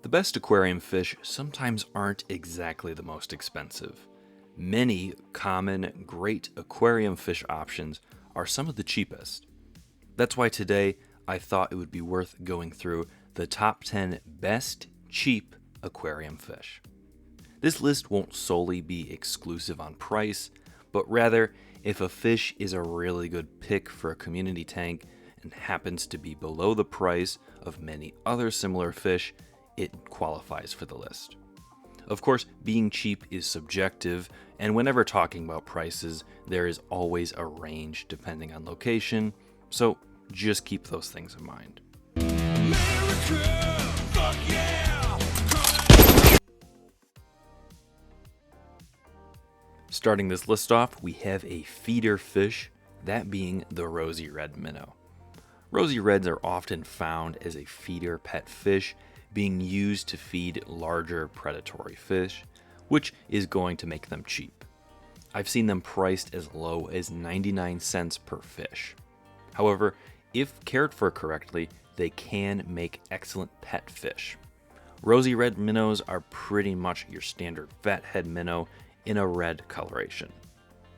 The best aquarium fish sometimes aren't exactly the most expensive. Many common, great aquarium fish options are some of the cheapest. That's why today I thought it would be worth going through the top 10 best cheap aquarium fish. This list won't solely be exclusive on price, but rather if a fish is a really good pick for a community tank and happens to be below the price of many other similar fish, it qualifies for the list. Of course, being cheap is subjective, and whenever talking about prices, there is always a range depending on location, so just keep those things in mind. America, fuck yeah! Starting this list off, we have a feeder fish, that being the Rosy Red Minnow. Rosy Reds are often found as a feeder pet fish, being used to feed larger predatory fish, which is going to make them cheap. I've seen them priced as low as 99 cents per fish. However, if cared for correctly, they can make excellent pet fish. Rosy Red Minnows are pretty much your standard fathead minnow in a red coloration.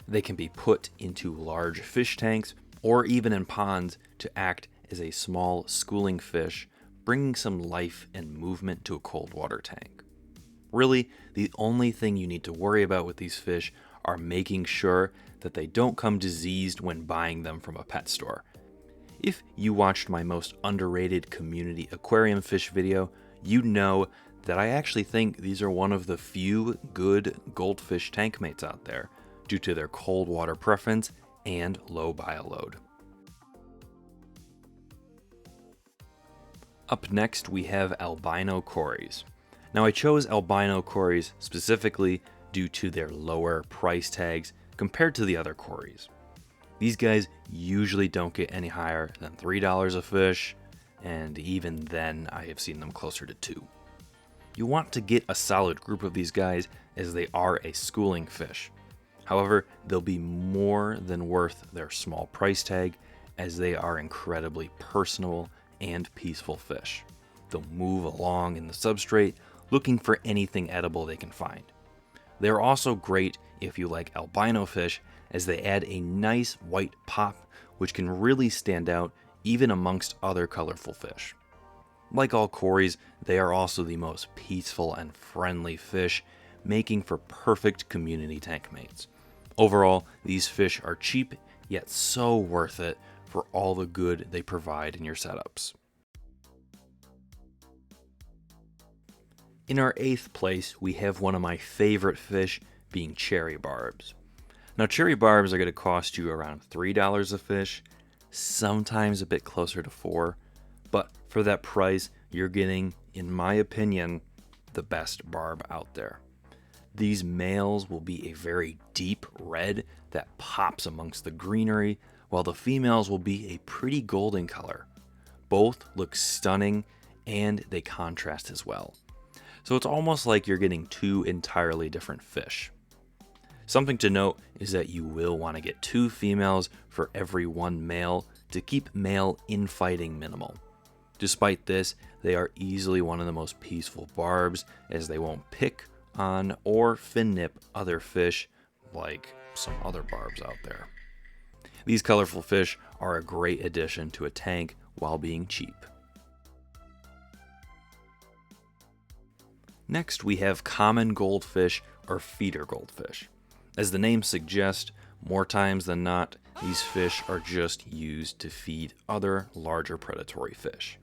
They can be put into large fish tanks or even in ponds to act as a small schooling fish, bringing some life and movement to a cold water tank. Really, the only thing you need to worry about with these fish are making sure that they don't come diseased when buying them from a pet store. If you watched my most underrated community aquarium fish video, you know that I actually think these are one of the few good goldfish tank mates out there due to their cold water preference and low bioload. Up next, we have Albino Cories. Now, I chose Albino Cories specifically due to their lower price tags compared to the other Cories. These guys usually don't get any higher than $3 a fish, and even then, I have seen them closer to $2. You want to get a solid group of these guys as they are a schooling fish. However, they'll be more than worth their small price tag as they are incredibly personable and peaceful fish. They'll move along in the substrate looking for anything edible they can find. They're also great if you like albino fish as they add a nice white pop which can really stand out even amongst other colorful fish. Like all Cories, they are also the most peaceful and friendly fish, making for perfect community tank mates. Overall, these fish are cheap yet so worth it for all the good they provide in your setups. In our 8th place, we have one of my favorite fish, being cherry barbs. Now, cherry barbs are going to cost you around $3 a fish, sometimes a bit closer to $4, but for that price, you're getting, in my opinion, the best barb out there. These males will be a very deep red that pops amongst the greenery, while the females will be a pretty golden color. Both look stunning and they contrast as well. So it's almost like you're getting two entirely different fish. Something to note is that you will want to get 2 females for every 1 male to keep male infighting minimal. Despite this, they are easily one of the most peaceful barbs as they won't pick on or fin nip other fish like some other barbs out there. These colorful fish are a great addition to a tank while being cheap. Next, we have common goldfish or feeder goldfish. As the name suggests, more times than not, these fish are just used to feed other larger predatory fish.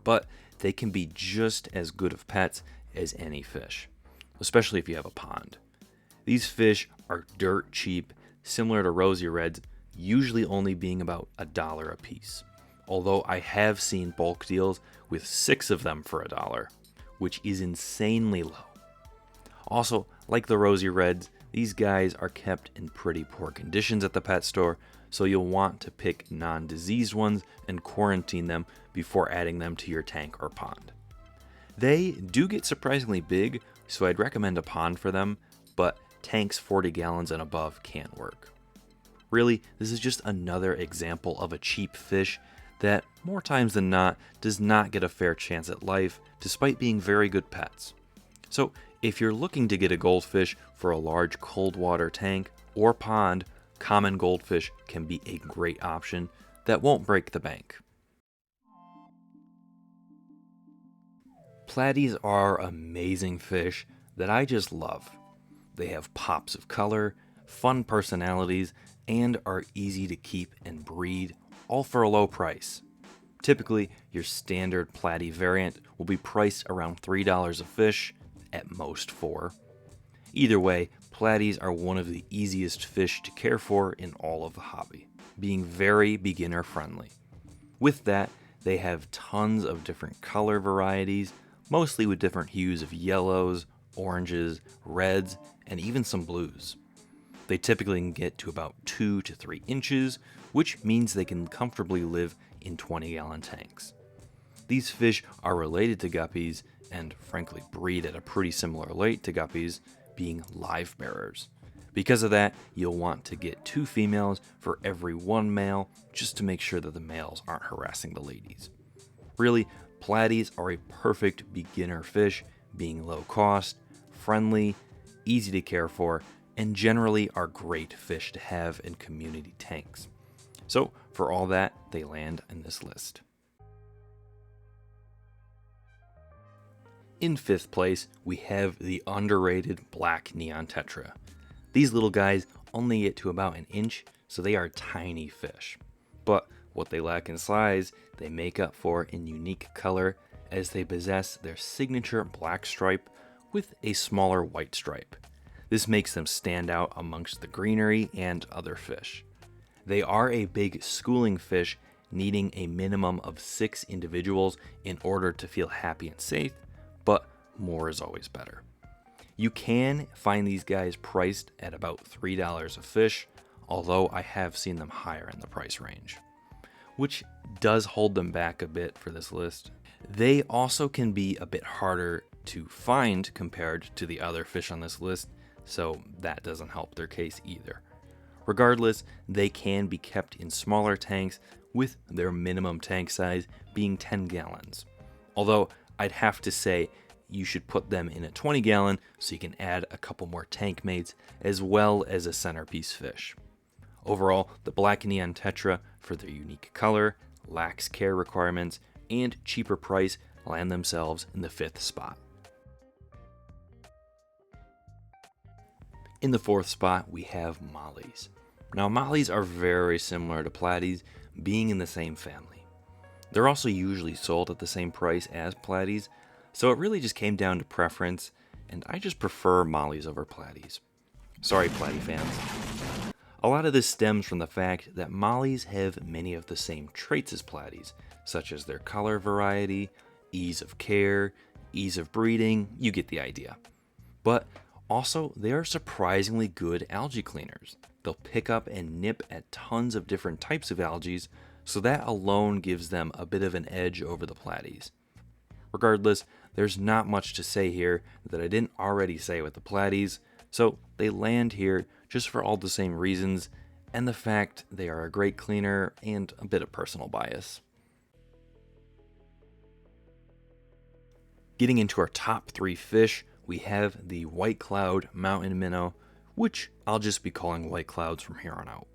But they can be just as good of pets as any fish, especially if you have a pond. These fish are dirt cheap, similar to Rosy Reds, usually only being about $1 a piece. Although I have seen bulk deals with 6 of them for $1, which is insanely low. Also, like the Rosy Reds, these guys are kept in pretty poor conditions at the pet store, so you'll want to pick non-diseased ones and quarantine them before adding them to your tank or pond. They do get surprisingly big, so I'd recommend a pond for them, but tanks 40 gallons and above can't work. Really, this is just another example of a cheap fish that, more times than not, does not get a fair chance at life despite being very good pets. So, if you're looking to get a goldfish for a large cold water tank or pond, common goldfish can be a great option that won't break the bank. Platies are amazing fish that I just love. They have pops of color, fun personalities, and are easy to keep and breed, all for a low price. Typically, your standard platy variant will be priced around $3 a fish, at most $4. Either way, platies are one of the easiest fish to care for in all of the hobby, being very beginner friendly. With that, they have tons of different color varieties, mostly with different hues of yellows, oranges, reds, and even some blues. They typically can get to about 2 to 3 inches, which means they can comfortably live in 20-gallon tanks. These fish are related to guppies and frankly breed at a pretty similar rate to guppies, being live bearers. Because of that, you'll want to get 2 females for every 1 male just to make sure that the males aren't harassing the ladies. Really, platies are a perfect beginner fish, being low cost, friendly, easy to care for, and generally are great fish to have in community tanks. So, for all that, they land in this list. In 5th place, we have the underrated black neon tetra. These little guys only get to about 1 inch, so they are tiny fish. But what they lack in size, they make up for in unique color, as they possess their signature black stripe with a smaller white stripe. This makes them stand out amongst the greenery and other fish. They are a big schooling fish, needing a minimum of 6 individuals in order to feel happy and safe, but more is always better. You can find these guys priced at about $3 a fish, although I have seen them higher in the price range, which does hold them back a bit for this list. They also can be a bit harder to find compared to the other fish on this list, so that doesn't help their case either. Regardless, they can be kept in smaller tanks, with their minimum tank size being 10 gallons. Although I'd have to say you should put them in a 20 gallon so you can add a couple more tank mates as well as a centerpiece fish. Overall, the black neon tetra, for their unique color, lax care requirements, and cheaper price, land themselves in the 5th spot. In the 4th spot, we have mollies. Now, mollies are very similar to platies, being in the same family. They're also usually sold at the same price as platies, so it really just came down to preference, and I just prefer mollies over platies. Sorry, platy fans. A lot of this stems from the fact that mollies have many of the same traits as platies, such as their color variety, ease of care, ease of breeding, you get the idea. But also, they are surprisingly good algae cleaners. They'll pick up and nip at tons of different types of algae, so that alone gives them a bit of an edge over the platies. Regardless, there's not much to say here that I didn't already say with the platies, so they land here just for all the same reasons, and the fact they are a great cleaner and a bit of personal bias. Getting into our top 3 fish, we have the white cloud mountain minnow, which I'll just be calling white clouds from here on out.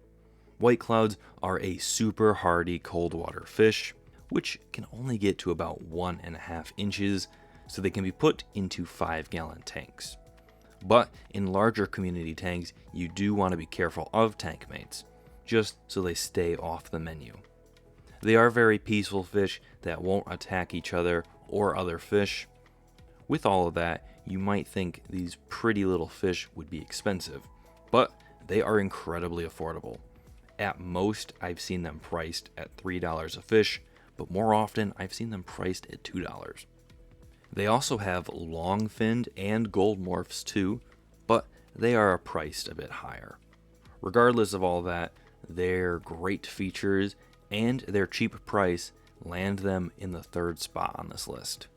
White clouds are a super hardy cold water fish, which can only get to about 1.5 inches, so they can be put into 5-gallon tanks. But in larger community tanks, you do want to be careful of tank mates, just so they stay off the menu. They are very peaceful fish that won't attack each other or other fish. With all of that, you might think these pretty little fish would be expensive, but they are incredibly affordable. At most, I've seen them priced at $3 a fish, but more often I've seen them priced at $2. They also have long-finned and gold morphs too, but they are priced a bit higher. Regardless of all that, their great features and their cheap price land them in the 3rd spot on this list.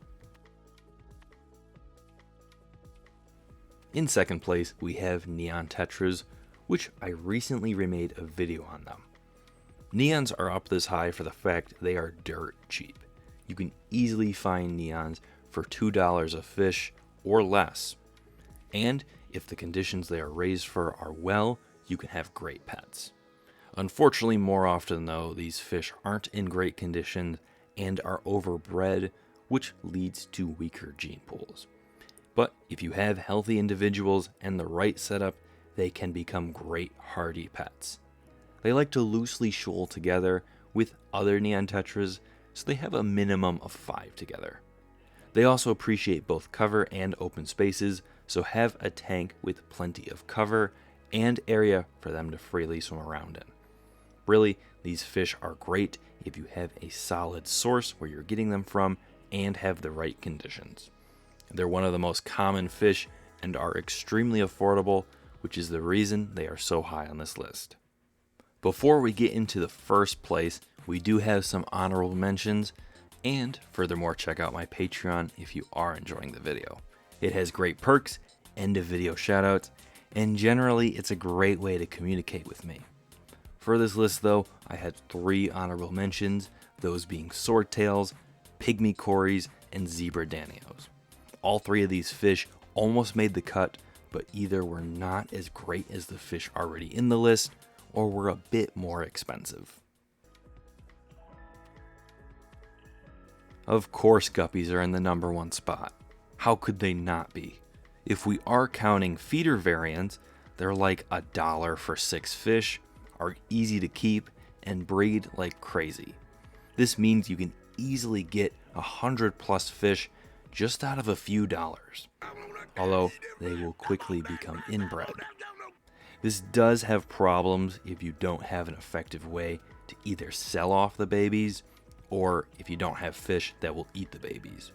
In 2nd place, we have neon tetras, which I recently remade a video on them. Neons are up this high for the fact they are dirt cheap. You can easily find neons for $2 a fish or less. And if the conditions they are raised for are well, you can have great pets. Unfortunately, more often though, these fish aren't in great condition and are overbred, which leads to weaker gene pools. But if you have healthy individuals and the right setup, they can become great hardy pets. They like to loosely shoal together with other neon tetras, so they have a minimum of 5 together. They also appreciate both cover and open spaces, so have a tank with plenty of cover and area for them to freely swim around in. Really, these fish are great if you have a solid source where you're getting them from and have the right conditions. They're one of the most common fish and are extremely affordable, which is the reason they are so high on this list. Before we get into the first place, we do have some honorable mentions, and furthermore, check out my Patreon if you are enjoying the video. It has great perks, end of video shoutouts, and generally it's a great way to communicate with me. For this list though, I had 3 honorable mentions, those being swordtails, pygmy cories, and zebra danios. All 3 of these fish almost made the cut, but either were not as great as the fish already in the list, or were a bit more expensive. Of course guppies are in the number 1 spot. How could they not be? If we are counting feeder variants, they're like $1 for 6 fish, are easy to keep, and breed like crazy. This means you can easily get 100+ fish just out of a few dollars, although they will quickly become inbred. This does have problems if you don't have an effective way to either sell off the babies or if you don't have fish that will eat the babies.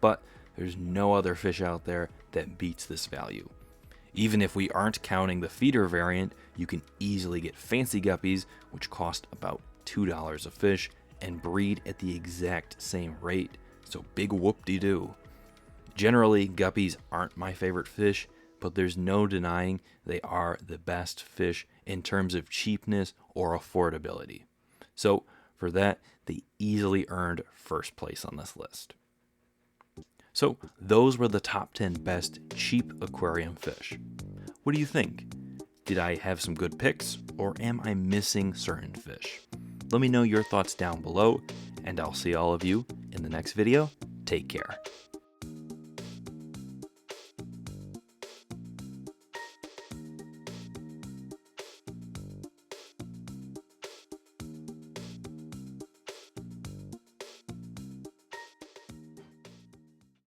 But there's no other fish out there that beats this value. Even if we aren't counting the feeder variant, you can easily get fancy guppies, which cost about $2 a fish and breed at the exact same rate, so big whoop-de-doo. Generally, guppies aren't my favorite fish, but there's no denying they are the best fish in terms of cheapness or affordability. So for that, they easily earned first place on this list. So those were the top 10 best cheap aquarium fish. What do you think? Did I have some good picks, or am I missing certain fish? Let me know your thoughts down below, and I'll see all of you in the next video. Take care.